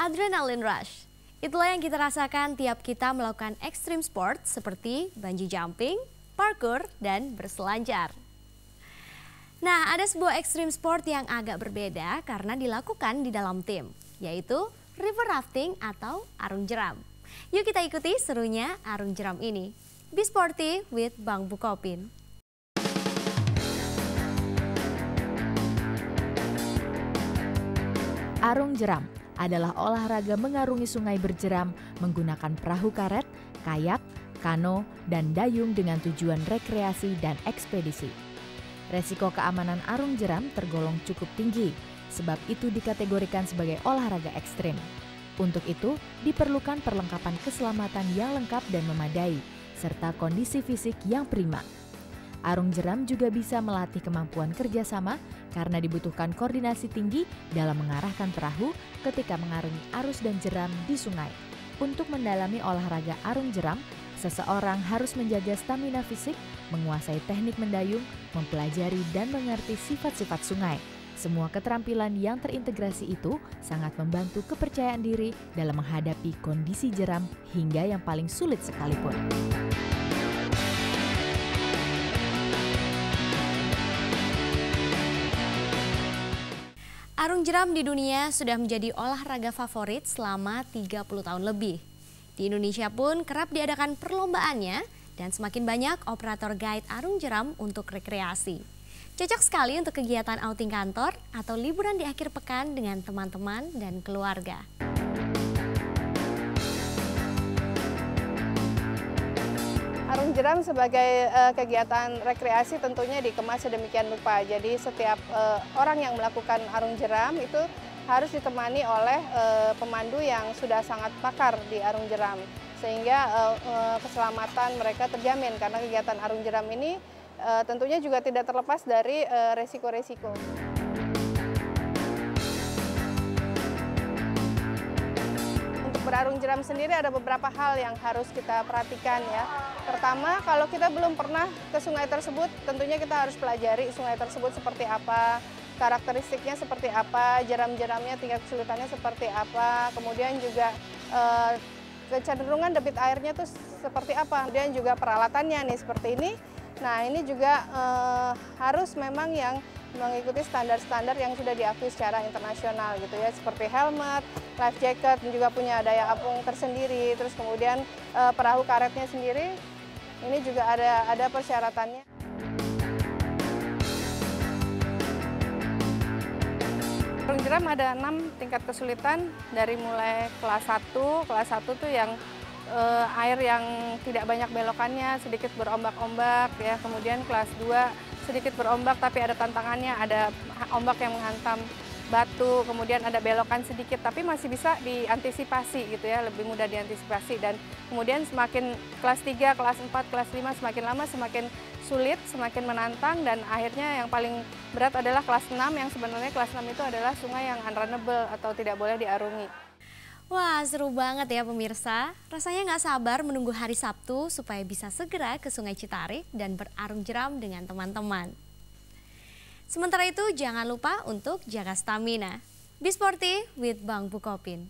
adrenaline rush. Itulah yang kita rasakan tiap kita melakukan extreme sport seperti bungee jumping, parkour, dan berselancar. Nah, ada sebuah extreme sport yang agak berbeda karena dilakukan di dalam tim, yaitu river rafting atau arung jeram. Yuk kita ikuti serunya arung jeram ini. Be sporty with Bang Bukopin. Arung jeram adalah olahraga mengarungi sungai berjeram menggunakan perahu karet, kayak, kano, dan dayung dengan tujuan rekreasi dan ekspedisi. Resiko keamanan arung jeram tergolong cukup tinggi, sebab itu dikategorikan sebagai olahraga ekstrim. Untuk itu, diperlukan perlengkapan keselamatan yang lengkap dan memadai, serta kondisi fisik yang prima. Arung jeram juga bisa melatih kemampuan kerjasama karena dibutuhkan koordinasi tinggi dalam mengarahkan perahu ketika mengarungi arus dan jeram di sungai. Untuk mendalami olahraga arung jeram, seseorang harus menjaga stamina fisik, menguasai teknik mendayung, mempelajari dan mengerti sifat-sifat sungai. Semua keterampilan yang terintegrasi itu sangat membantu kepercayaan diri dalam menghadapi kondisi jeram hingga yang paling sulit sekalipun. Arung jeram di dunia sudah menjadi olahraga favorit selama 30 tahun lebih. Di Indonesia pun kerap diadakan perlombaannya dan semakin banyak operator guide arung jeram untuk rekreasi. Cocok sekali untuk kegiatan outing kantor atau liburan di akhir pekan dengan teman-teman dan keluarga. Arung jeram sebagai kegiatan rekreasi tentunya dikemas sedemikian rupa. Jadi setiap orang yang melakukan arung jeram itu harus ditemani oleh pemandu yang sudah sangat pakar di arung jeram. Sehingga keselamatan mereka terjamin karena kegiatan arung jeram ini tentunya juga tidak terlepas dari resiko-resiko. Berarung jeram sendiri ada beberapa hal yang harus kita perhatikan ya. Pertama, kalau kita belum pernah ke sungai tersebut, tentunya kita harus pelajari sungai tersebut seperti apa, karakteristiknya seperti apa, jeram-jeramnya tingkat kesulitannya seperti apa, kemudian juga kecenderungan debit airnya tuh seperti apa, kemudian juga peralatannya nih seperti ini. Nah ini juga harus memang yang mengikuti standar-standar yang sudah diakui secara internasional gitu ya, seperti helmet, life jacket, juga punya daya apung tersendiri, terus kemudian perahu karetnya sendiri, ini juga ada persyaratannya. Arung jeram ada 6 tingkat kesulitan dari mulai kelas 1, kelas 1 tuh yang air yang tidak banyak belokannya, sedikit berombak-ombak ya. Kemudian kelas 2 sedikit berombak tapi ada tantangannya, ada ombak yang menghantam batu, kemudian ada belokan sedikit tapi masih bisa diantisipasi gitu ya, lebih mudah diantisipasi. Dan kemudian semakin kelas 3, kelas 4, kelas 5 semakin lama semakin sulit, semakin menantang, dan akhirnya yang paling berat adalah kelas 6 yang sebenarnya kelas 6 itu adalah sungai yang unrunnable atau tidak boleh diarungi. Wah, seru banget ya pemirsa. Rasanya nggak sabar menunggu hari Sabtu supaya bisa segera ke Sungai Citarik dan berarung jeram dengan teman-teman. Sementara itu jangan lupa untuk jaga stamina. Be sporty with Bang Bukopin.